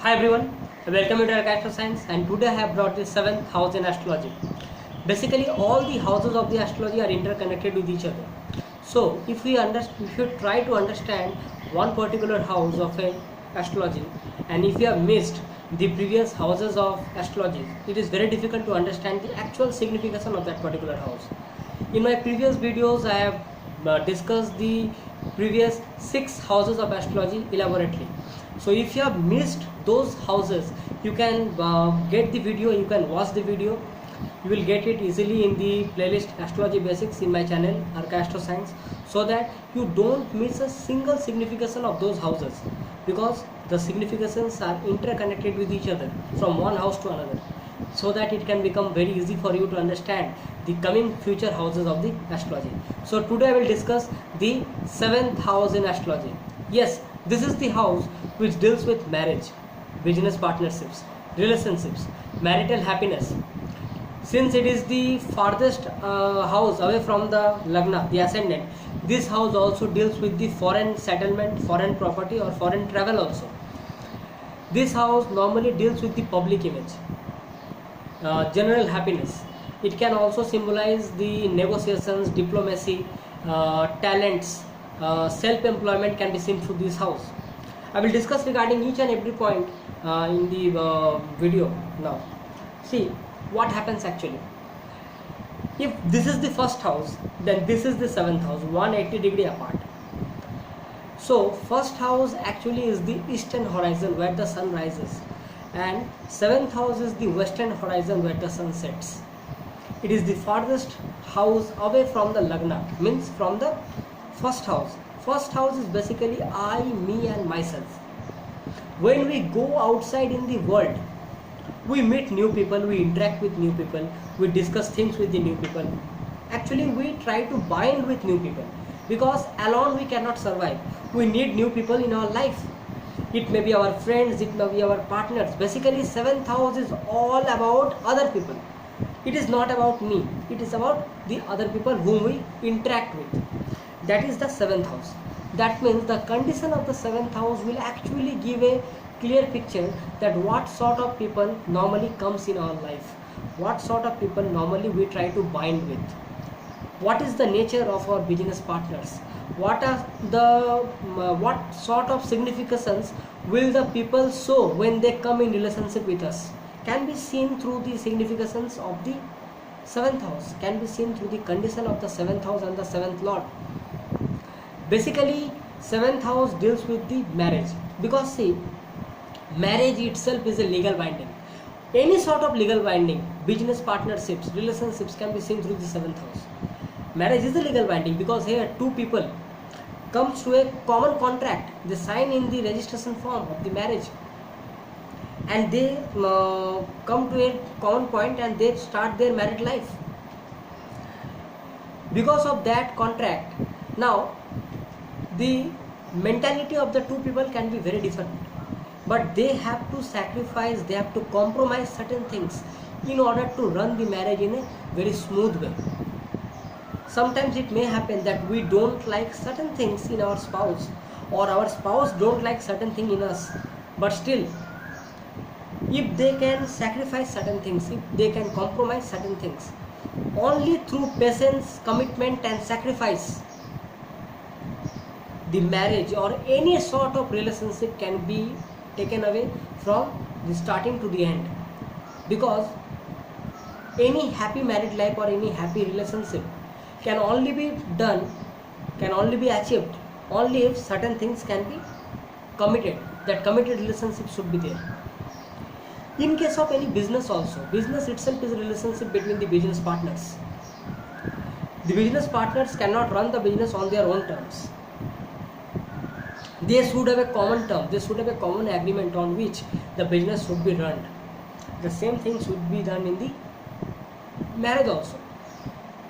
Hi everyone, welcome to Dark Astro Science, and today I have brought the seventh house in astrology. Basically, all the houses of the astrology are interconnected with each other. So, if we try to understand one particular house of a astrology, and if you have missed the previous houses of astrology, it is very difficult to understand the actual significance of that particular house. In my previous videos, I have discussed the previous 6 houses of astrology elaborately. So if you have missed those houses, you can get the video, you can watch the video. You will get it easily in the playlist Astrology Basics in my channel Astro Science, so that you don't miss a single signification of those houses, because the significations are interconnected with each other from one house to another, so that it can become very easy for you to understand the coming future houses of the astrology. So today I will discuss the 7th house in astrology. Yes, this is the house which deals with marriage, business partnerships, relationships, marital happiness. Since it is the farthest house away from the Lagna, the ascendant, this house also deals with the foreign settlement, foreign property or foreign travel also. This house normally deals with the public image, general happiness. It can also symbolize the negotiations, diplomacy, talents, self-employment can be seen through this house. I will discuss regarding each and every point in the video now. See what happens actually. If this is the first house, then this is the 7th house, 180-degree apart. So first house actually is the eastern horizon where the sun rises, and 7th house is the western horizon where the sun sets. It is the farthest house away from the Lagna, means from the first house. First house is basically I, me and myself. When we go outside in the world, we meet new people, we interact with new people, we discuss things with the new people. Actually, we try to bind with new people, because alone we cannot survive. We need new people in our life. It may be our friends, it may be our partners. Basically, 7th house is all about other people. It is not about me, it is about the other people whom we interact with. That is the 7th house. That means the condition of the 7th house will actually give a clear picture that what sort of people normally comes in our life, what sort of people normally we try to bind with, what is the nature of our business partners, what sort of significations will the people show when they come in relationship with us, can be seen through the significations of the 7th house, can be seen through the condition of the 7th house and the 7th lord. Basically, 7th house deals with the marriage, because see, marriage itself is a legal binding. Any sort of legal binding, business partnerships, relationships can be seen through the 7th house. Marriage is a legal binding because here two people comes to a common contract, they sign in the registration form of the marriage, and they come to a common point and they start their married life. Because of that contract, now the mentality of the two people can be very different, but they have to sacrifice, they have to compromise certain things in order to run the marriage in a very smooth way. Sometimes it may happen that we don't like certain things in our spouse, or our spouse don't like certain thing in us, but still, if they can sacrifice certain things, if they can compromise certain things, only through patience, commitment and sacrifice, the marriage or any sort of relationship can be taken away from the starting to the end. Because any happy married life or any happy relationship can only be done, can only be achieved only if certain things can be committed. That committed relationship should be there. In case of any business also, business itself is a relationship between the business partners. The business partners cannot run the business on their own terms. They should have a common term, they should have a common agreement on which the business should be run. The same thing should be done in the marriage also.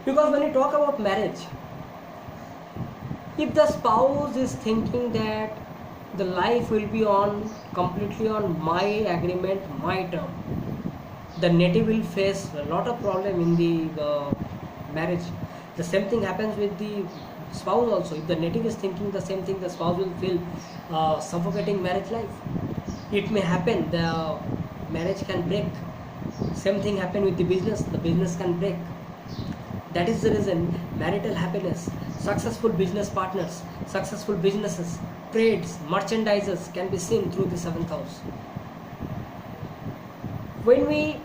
Because when you talk about marriage, if the spouse is thinking that the life will be on completely on my agreement, my term, the native will face a lot of problem in the marriage. The same thing happens with the spouse also. If the native is thinking the same thing, the spouse will feel suffocating marriage life. It may happen the marriage can break. Same thing happen with the business can break. That is the reason marital happiness, successful business partners, successful businesses, trades, merchandisers can be seen through the seventh house. When we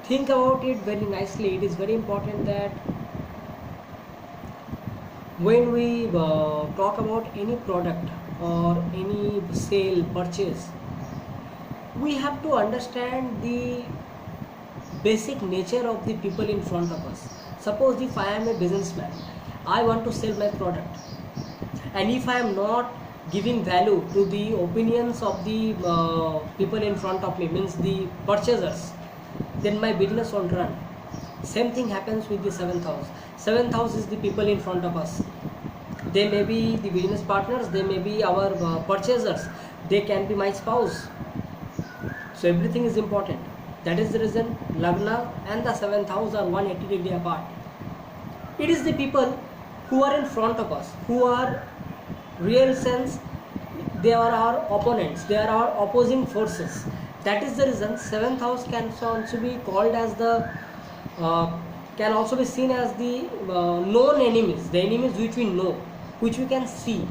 think about it very nicely, it is very important that when we talk about any product or any sale, purchase, we have to understand the basic nature of the people in front of us. Suppose if I am a businessman, I want to sell my product, and if I am not giving value to the opinions of the people in front of me, means the purchasers, then my business won't run. Same thing happens with the seventh house. Seventh house is the people in front of us. They may be the business partners, they may be our purchasers, they can be my spouse. So everything is important. That is the reason Lagna and the seventh house are 180 degree apart. It is the people who are in front of us, who are real sense, they are our opponents, they are our opposing forces. That is the reason seventh house can also be called as the can also be seen as the known enemies, the enemies which we know, which we can see.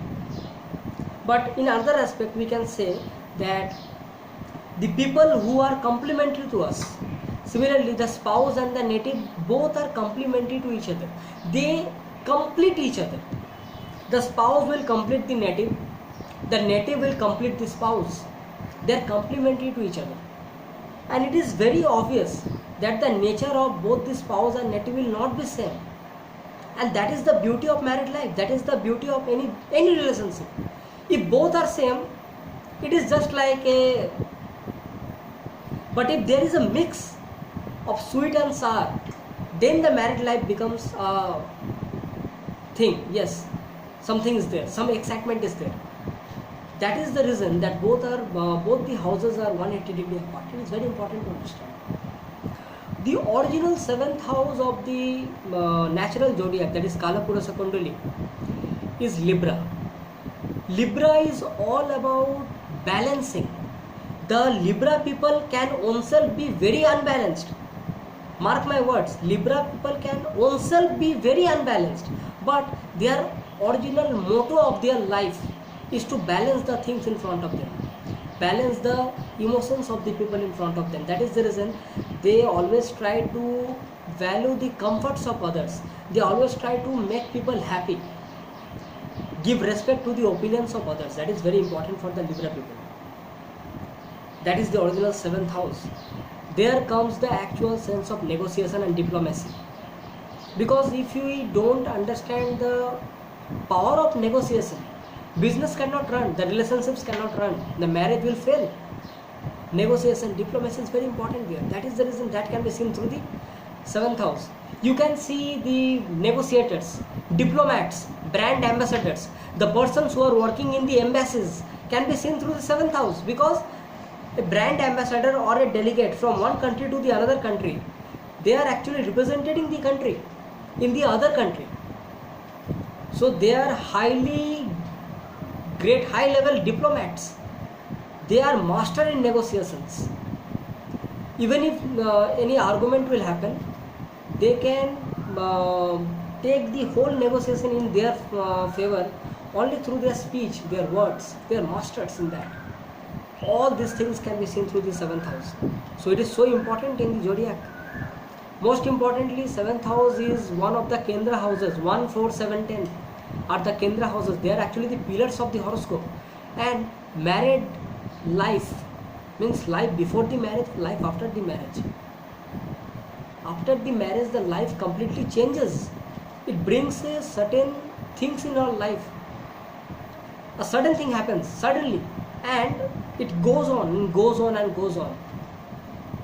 But in another aspect we can say that the people who are complementary to us, similarly the spouse and the native both are complementary to each other. They complete each other. The spouse will complete the native will complete the spouse. They are complementary to each other. And it is very obvious that the nature of both the spouse and native will not be same. And that is the beauty of married life. That is the beauty of any relationship. If both are same, it is just like a... But if there is a mix of sweet and sour, then the married life becomes a thing. Yes, something is there, some excitement is there. That is the reason that both the houses are 180 degree apart. It is very important to understand. The original seventh house of the natural zodiac, that is Kalapurusha Kundali, is Libra. Libra is all about balancing. The Libra people can oneself be very unbalanced. Mark my words, Libra people can oneself be very unbalanced, but their original motto of their life is to balance the things in front of them, balance the emotions of the people in front of them. That is the reason they always try to value the comforts of others. They always try to make people happy, give respect to the opinions of others. That is very important for the Libra people. That is the original seventh house. There comes the actual sense of negotiation and diplomacy. Because if we don't understand the power of negotiation, business cannot run, the relationships cannot run, the marriage will fail. Negotiation, diplomacy is very important here. That is the reason that can be seen through the seventh house. You can see the negotiators, diplomats, brand ambassadors, the persons who are working in the embassies can be seen through the seventh house, because a brand ambassador or a delegate from one country to the another country, they are actually representing the country in the other country. So they are highly great, high level diplomats. They are master in negotiations. Even if any argument will happen, they can take the whole negotiation in their favor only through their speech, their words. They are masters in that. All these things can be seen through the seventh house. So it is so important in the zodiac. Most importantly, seventh house is one of the Kendra houses. 1, 4, 7, 10 are the Kendra houses. They are actually the pillars of the horoscope. And married life means life before the marriage, life after the marriage. After the marriage, the life completely changes. It brings certain things in our life. A sudden thing happens suddenly, and it goes on and goes on and goes on.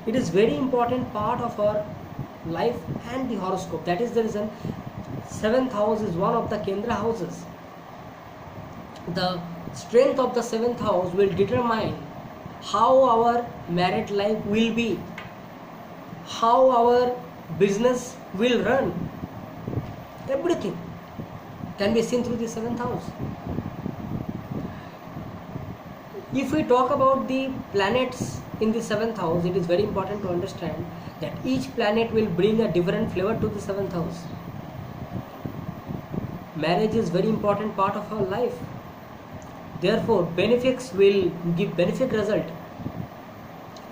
It is very important part of our life and the horoscope. That is the reason seventh house is one of the Kendra houses. The strength of the seventh house will determine how our married life will be, how our business will run. Everything can be seen through the seventh house. If we talk about the planets in the 7th house, it is very important to understand that each planet will bring a different flavor to the 7th house. Marriage is very important part of our life. Therefore, benefics will give benefic result,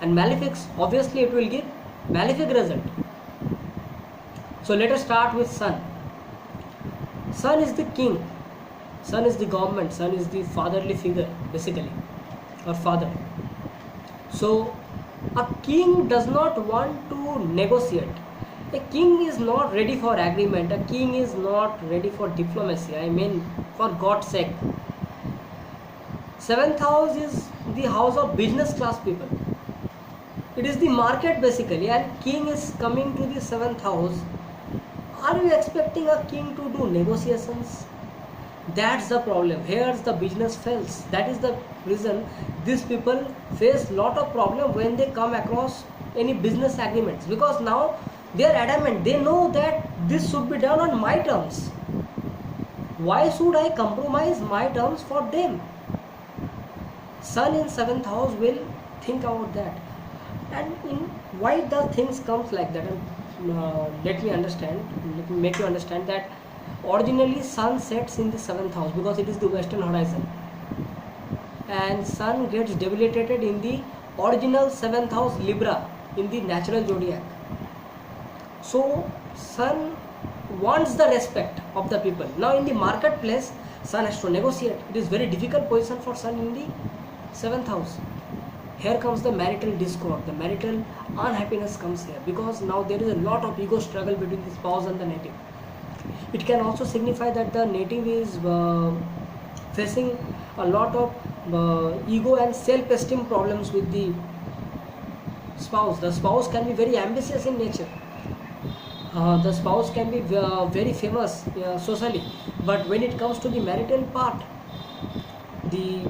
and malefics obviously it will give malefic result. So let us start with Sun. Sun is the king. Sun is the government. Sun is the fatherly figure, basically, or father. So a king does not want to negotiate. A king is not ready for agreement. A king is not ready for diplomacy. I mean, for God's sake. 7th house is the house of business class people. It is the market basically, and king is coming to the 7th house. Are you expecting a king to do negotiations? That's the problem. Here's the business fails. That is the reason these people face lot of problem when they come across any business agreements, because now they are adamant. They know that this should be done on my terms. Why should I compromise my terms for them? Sun in 7th house will think about that. And why the things comes like that? Let me make you understand that originally Sun sets in the 7th house because it is the western horizon, and Sun gets debilitated in the original 7th house Libra in the natural zodiac. So Sun wants the respect of the people. Now in the marketplace, Sun has to negotiate. It is very difficult position for Sun in the 7th house. Here comes the marital discord, the marital unhappiness comes here, because now there is a lot of ego struggle between the spouse and the native. It can also signify that the native is facing a lot of ego and self-esteem problems with the spouse. The spouse can be very ambitious in nature. The spouse can be very famous socially, but when it comes to the marital part, the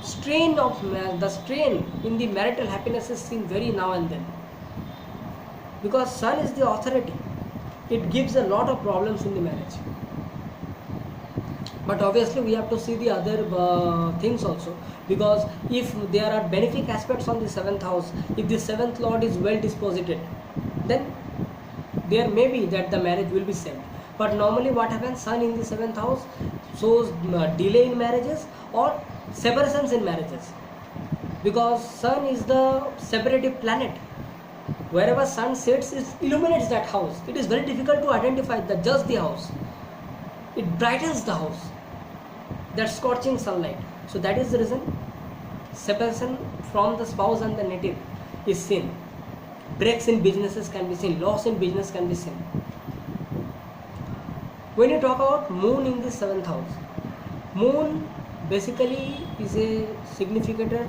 strain in the marital happiness is seen very now and then, because Sun is the authority. It gives a lot of problems in the marriage. But obviously we have to see the other things also, because if there are benefic aspects on the 7th house, if the 7th lord is well disposited, then there may be that the marriage will be saved. But normally what happens, Sun in the 7th house shows delay in marriages or separations in marriages, because Sun is the separative planet. Wherever Sun sits, it illuminates that house. It is very difficult to identify just the house. It brightens the house, that scorching sunlight. So that is the reason separation from the spouse and the native is seen. Breaks in businesses can be seen, loss in business can be seen. When you talk about Moon in the 7th house, Moon basically is a significator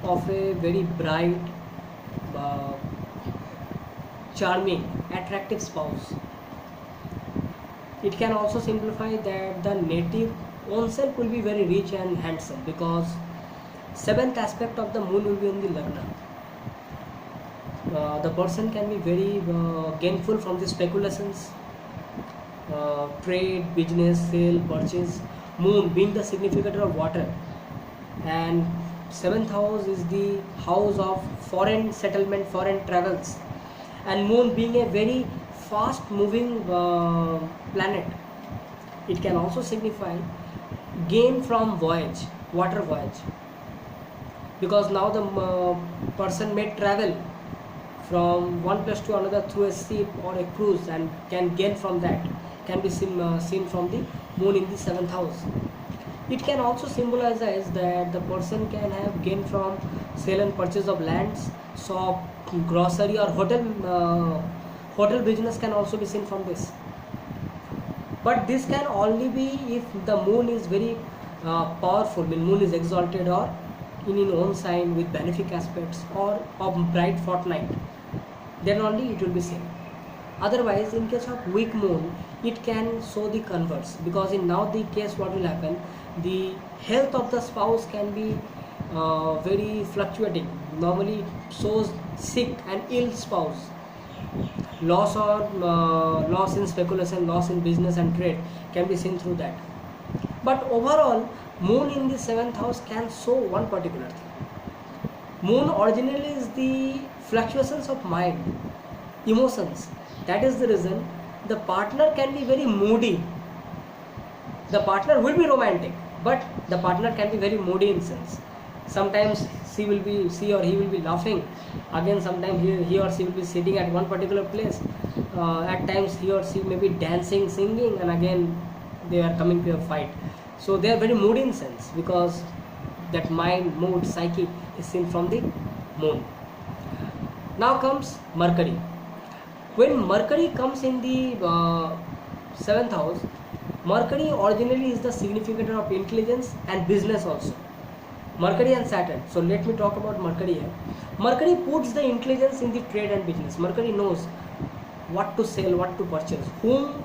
of a very bright, charming, attractive spouse. It can also simplify that the native own self will be very rich and handsome, because 7th aspect of the Moon will be in the Lagna. The person can be very gainful from the speculations, trade, business, sale, purchase. Moon being the significator of water, and 7th house is the house of foreign settlement, foreign travels, and Moon being a very fast moving planet, it can also signify gain from voyage, water voyage, because now the person may travel from one place to another through a ship or a cruise and can gain from that, can be seen from the Moon in the 7th house. It can also symbolize that the person can have gain from sale and purchase of lands, shop, grocery, or hotel business can also be seen from this. But this can only be if the Moon is very powerful, when Moon is exalted or in its own sign with benefic aspects or of bright fortnight, then only it will be seen. Otherwise, in case of weak Moon, it can show the converse, because in now the case what will happen, the health of the spouse can be very fluctuating. Normally it shows sick and ill spouse. Loss or loss in speculation, loss in business and trade can be seen through that. But overall, Moon in the seventh house can show one particular thing. Moon originally is the fluctuations of mind, emotions. That is the reason the partner can be very moody. The partner will be romantic, but the partner can be very moody in sense. Sometimes she or he will be laughing. Again, sometimes he or she will be sitting at one particular place. At times he or she may be dancing, singing, and again they are coming to a fight. So they are very moody in sense because that mind, mood, psyche is seen from the moon. Now comes Mercury. When Mercury comes in the seventh house, Mercury originally is the significator of intelligence and business also. Mercury and Saturn. So let me talk about Mercury here. Mercury puts the intelligence in the trade and business. Mercury knows what to sell, what to purchase, whom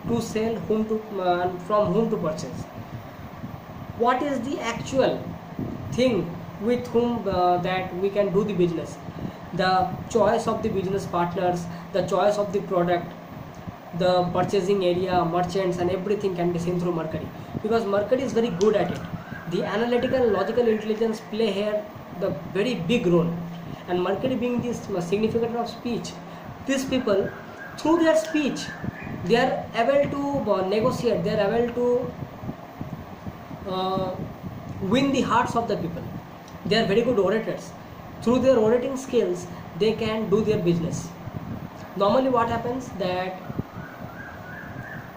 to sell, whom to from whom to purchase. What is the actual thing with whom that we can do the business? The choice of the business partners, the choice of the product, the purchasing area, merchants, and everything can be seen through Mercury because Mercury is very good at it. The analytical and logical intelligence play here the very big role, and Mercury being this significant of speech, these people through their speech they are able to negotiate, they are able to win the hearts of the people. They are very good orators. Through their orating skills they can do their business. Normally what happens that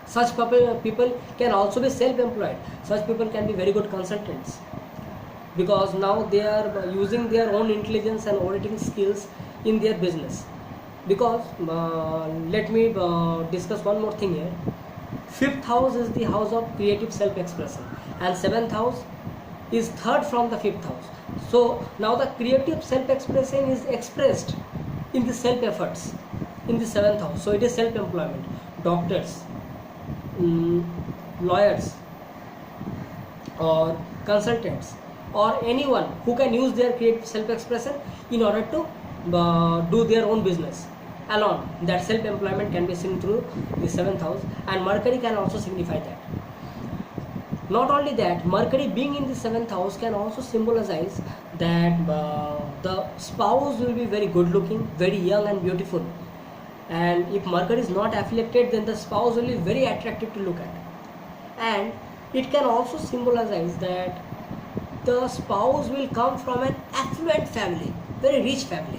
such people can also be self-employed. Such people can be very good consultants because now they are using their own intelligence and orating skills in their business. Because let me discuss one more thing here. Fifth house is the house of creative self-expression, and seventh house is third from the fifth house. So now the creative self-expression is expressed in the self-efforts in the seventh house. So it is self-employment. Doctors, lawyers, or consultants, or anyone who can use their creative self-expression in order to do their own business alone. That self-employment can be seen through the seventh house, and Mercury can also signify that. Not only that, Mercury being in the seventh house can also symbolize that the spouse will be very good looking, very young and beautiful. And if Mercury is not afflicted, then the spouse will be very attractive to look at. And it can also symbolize that the spouse will come from an affluent family, very rich family.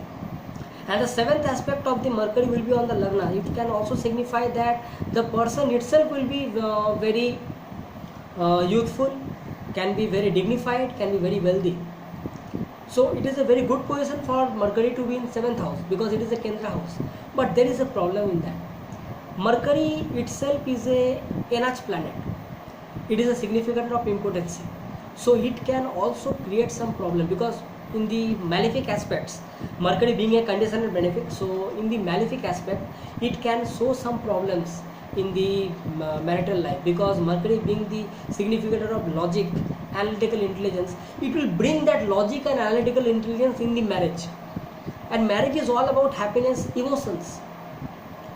And the seventh aspect of the Mercury will be on the Lagna. It can also signify that the person itself will be very youthful, can be very dignified, can be very wealthy. So it is a very good position for Mercury to be in seventh house because it is a Kendra house. But there is a problem in that. Mercury itself is a NH planet. It is a significant of impotency. So it can also create some problem because in the malefic aspects, Mercury being a conditional benefic, so in the malefic aspect, it can show some problems in the marital life because Mercury being the significator of logic, analytical intelligence, it will bring that logic and analytical intelligence in the marriage. And marriage is all about happiness, emotions.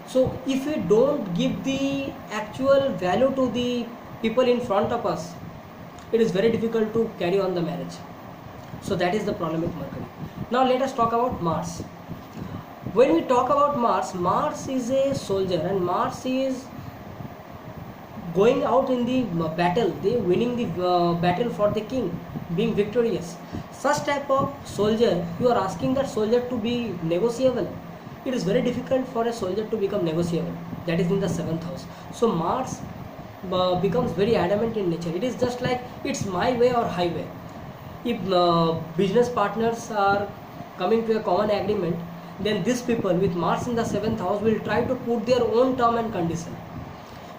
So if we don't give the actual value to the people in front of us, it is very difficult to carry on the marriage. So that is the problem with Mercury. Now let us talk about Mars. When we talk about Mars, Mars is a soldier and Mars is going out in the battle, they winning the battle for the king, being victorious. Such type of soldier, you are asking that soldier to be negotiable. It is very difficult for a soldier to become negotiable. That is in the seventh house. So Mars becomes very adamant in nature. It is just like it's my way or highway. If business partners are coming to a common agreement, then these people with Mars in the seventh house will try to put their own term and condition.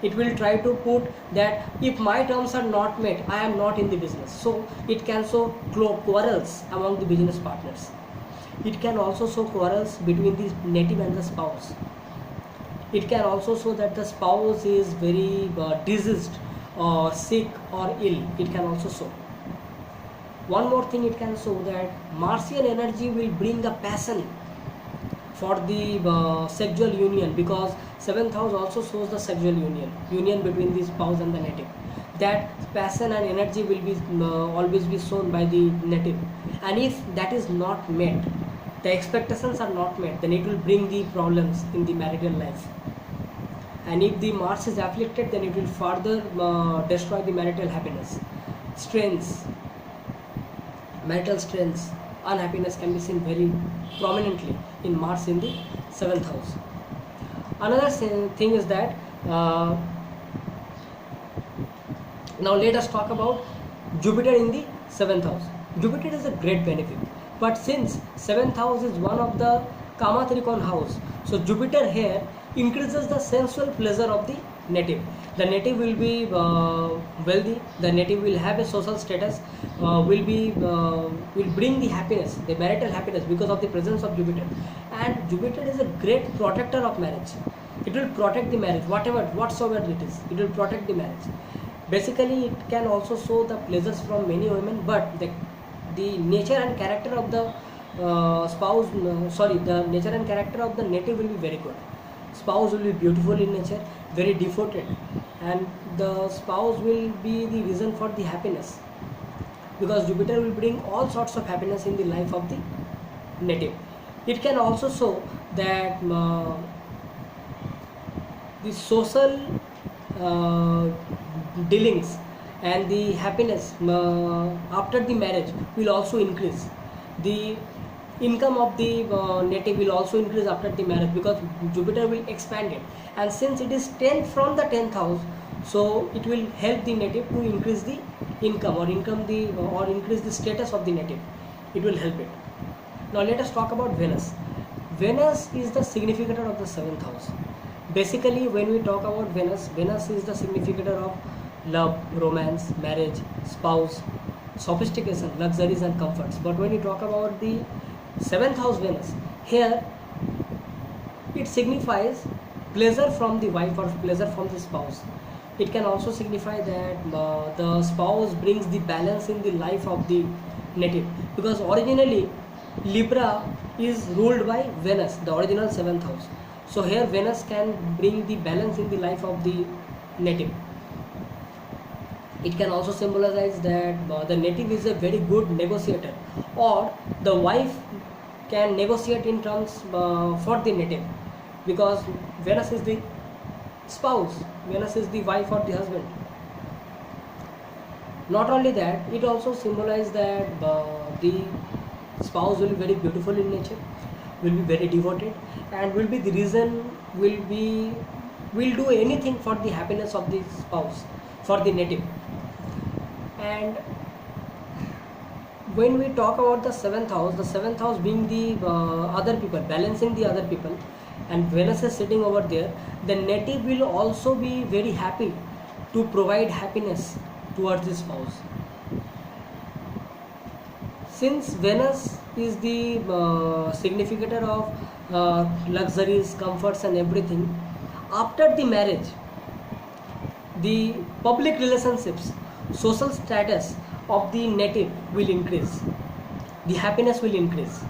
It will try to put that if my terms are not met, I am not in the business. So it can show quarrels among the business partners. It can also show quarrels between the native and the spouse. It can also show that the spouse is very diseased or sick or ill. It can also show. One more thing it can show that Martian energy will bring the passion for the sexual union because 7th house also shows the sexual union between the spouse and the native. that passion and energy will be always be shown by the native. And if that is not met, the expectations are not met, then it will bring the problems in the marital life. And if the Mars is afflicted, then it will further destroy the marital happiness. Strengths, marital strengths, unhappiness can be seen very prominently in Mars in the 7th house. Another thing is that now let us talk about Jupiter in the 7th house. Jupiter is a great benefit, but since 7th house is one of the Kama Trikon house, so Jupiter here increases the sensual pleasure of the native. The native will be wealthy, the native will have a social status, will bring the happiness, the marital happiness, because of the presence of Jupiter. And Jupiter is a great protector of marriage. It will protect the marriage, whatsoever it is, it will protect the marriage. Basically, it can also show the pleasures from many women, but the nature and character of the the nature and character of the native will be very good. Spouse will be beautiful in nature, very devoted, and the spouse will be the reason for the happiness, because Jupiter will bring all sorts of happiness in the life of the native. It can also show that the social dealings and the happiness after the marriage will also increase. The income of the native will also increase after the marriage, because Jupiter will expand it, and since it is 10 from the 10th house, so it will help the native to increase the income or increase the status of the native. It will help it. Now let us talk about Venus. Venus is the significator of the 7th house. Basically, when we talk about Venus, Venus is the significator of love, romance, marriage, spouse, sophistication, luxuries and comforts. But when you talk about the 7th house Venus, here it signifies pleasure from the wife or pleasure from the spouse. It can also signify that the spouse brings the balance in the life of the native, because originally Libra is ruled by Venus, the original 7th house. So here Venus can bring the balance in the life of the native. It can also symbolize that the native is a very good negotiator, or the wife can negotiate in terms for the native, because Venus is the spouse, Venus is the wife or the husband. Not only that, it also symbolizes that the spouse will be very beautiful in nature, will be very devoted, and will be the reason, will do anything for the happiness of the spouse, for the native. And when we talk about the 7th house being the other people, balancing the other people, and Venus is sitting over there, the native will also be very happy to provide happiness towards the spouse. Since Venus is the significator of luxuries, comforts and everything, after the marriage, the public relationships, social status of the native will increase, the happiness will increase,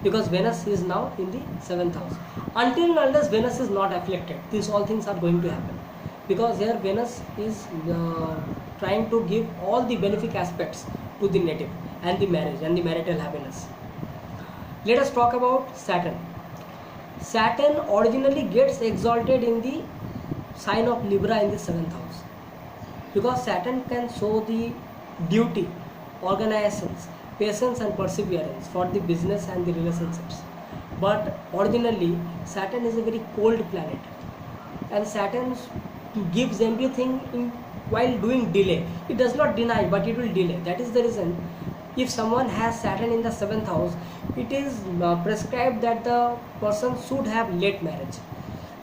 because Venus is now in the 7th house. Until and unless Venus is not afflicted, these all things are going to happen, because here Venus is trying to give all the benefic aspects to the native and the marriage and the marital happiness. Let us talk about Saturn. Saturn originally gets exalted in the sign of Libra in the 7th house, because Saturn can show the duty, organizations, patience and perseverance for the business and the relationships. But originally Saturn is a very cold planet, and Saturn gives everything while doing delay. It does not deny, but it will delay. That is the reason, if someone has Saturn in the 7th house, it is prescribed that the person should have late marriage,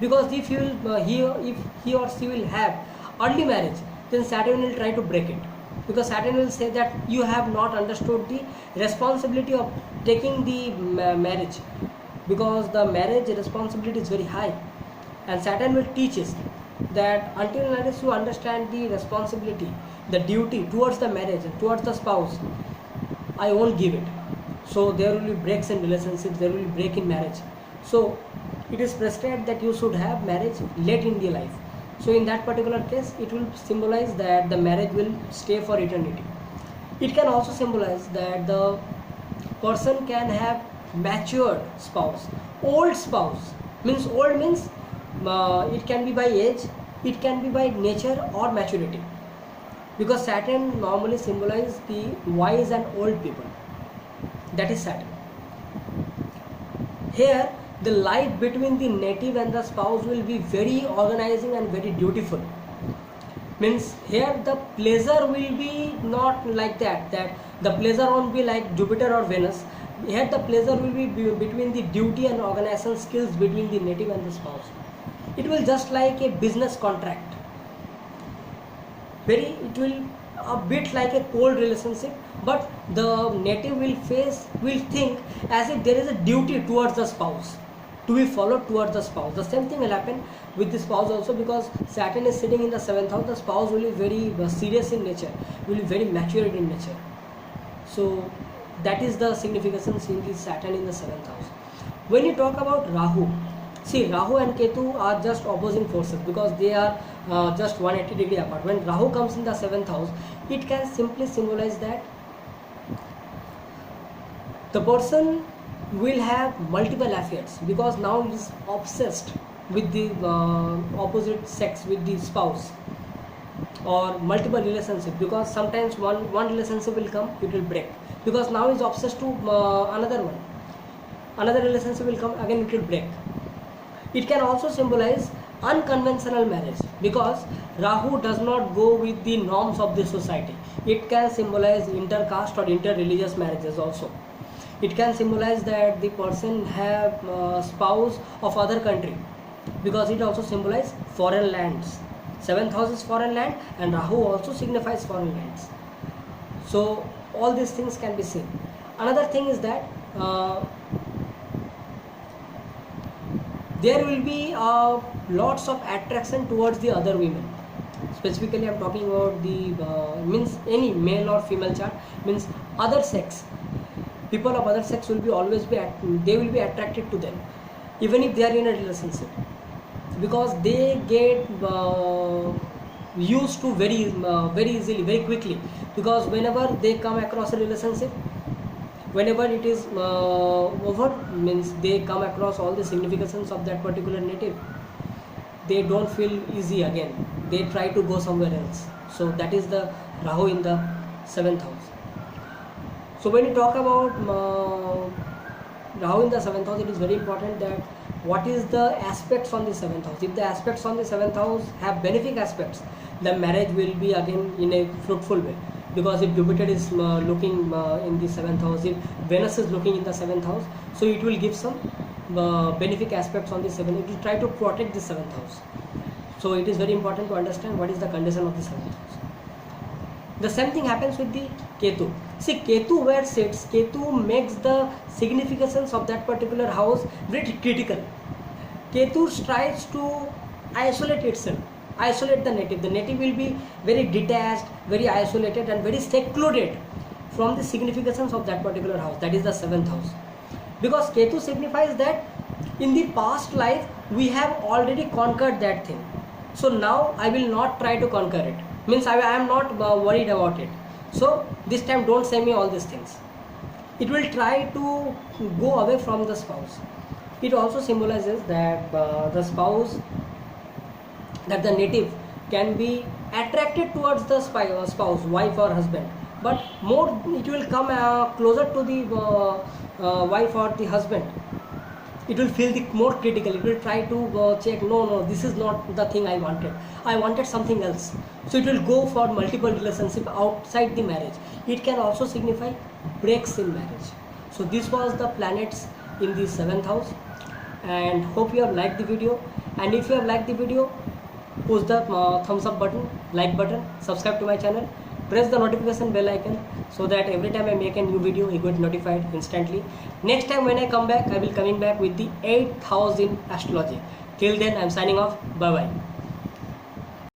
because if he or she will have early marriage, then Saturn will try to break it, because Saturn will say that you have not understood the responsibility of taking the marriage, because the marriage responsibility is very high, and Saturn will teach us that until and unless you understand the responsibility, the duty towards the marriage and towards the spouse, I won't give it. So there will be breaks in relationships, there will be break in marriage. So it is prescribed that you should have marriage late in the life, So in that particular case, it will symbolize that the marriage will stay for eternity. It can also symbolize that the person can have matured spouse. Old spouse means, old means it can be by age, it can be by nature or maturity, because Saturn normally symbolizes the wise and old people. That is Saturn. Here the life between the native and the spouse will be very organizing and very dutiful. Means here the pleasure will be not like that the pleasure won't be like Jupiter or Venus. Here the pleasure will be between the duty and organization skills between the native and the spouse. It will just like a business contract. It will a bit like a cold relationship, but the native will think as if there is a duty towards the spouse, to be followed towards the spouse. The same thing will happen with the spouse also, because Saturn is sitting in the 7th house. The spouse will be very serious in nature, will be very mature in nature. So that is the significance in the Saturn in the 7th house. When you talk about Rahu, see, Rahu and Ketu are just opposing forces, because they are just 180 degree apart. When Rahu comes in the 7th house, it can simply symbolize that the person will have multiple affairs, because now he is obsessed with the opposite sex, with the spouse, or multiple relationship, because sometimes one relationship will come, it will break, because now he is obsessed to another relationship will come, again it will break. It can also symbolize unconventional marriage, because Rahu does not go with the norms of the society. It can symbolize intercaste or interreligious marriages also. It can symbolize that the person have spouse of other country, because it also symbolizes foreign lands. 7th house is foreign land, and Rahu also signifies foreign lands. So all these things can be seen. Another thing is that there will be lots of attraction towards the other women. Specifically, I am talking about the means any male or female chart, means other sex. People of other sex will be always be attracted to them, even if they are in a relationship, because they get used to very easily, very quickly, because whenever they come across a relationship, whenever it is over, means they come across all the significations of that particular native, they don't feel easy again, they try to go somewhere else. So that is the Rahu in the 7th house. So when you talk about Rahu in the 7th house, it is very important that what is the aspects on the 7th house. If the aspects on the 7th house have benefic aspects, the marriage will be again in a fruitful way. Because if Jupiter is looking in the 7th house, if Venus is looking in the 7th house, so it will give some benefic aspects on the 7th. It will try to protect the 7th house. So it is very important to understand what is the condition of the 7th house. The same thing happens with the Ketu. See, Ketu where sits, Ketu makes the significance of that particular house very critical. Ketu tries to isolate itself, isolate the native. The native will be very detached, very isolated, and very secluded from the significance of that particular house, that is the 7th house. Because Ketu signifies that in the past life we have already conquered that thing, so now I will not try to conquer it, means I am not worried about it. So this time don't say me all these things. It will try to go away from the spouse. It also symbolizes that the spouse, that the native can be attracted towards the spouse, wife or husband, but more it will come closer to the wife or the husband. It will feel the more critical. It will try to check, no, this is not the thing I wanted something else. So it will go for multiple relationship outside the marriage. It can also signify breaks in marriage. So this was the planets in the 7th house, and hope you have liked the video. And if you have liked the video, push the thumbs up button, like button, subscribe to my channel, press the notification bell icon, so that every time I make a new video you get notified instantly. Next time when I come back, I will coming back with the 8th house in astrology. Till then, I am signing off. Bye bye.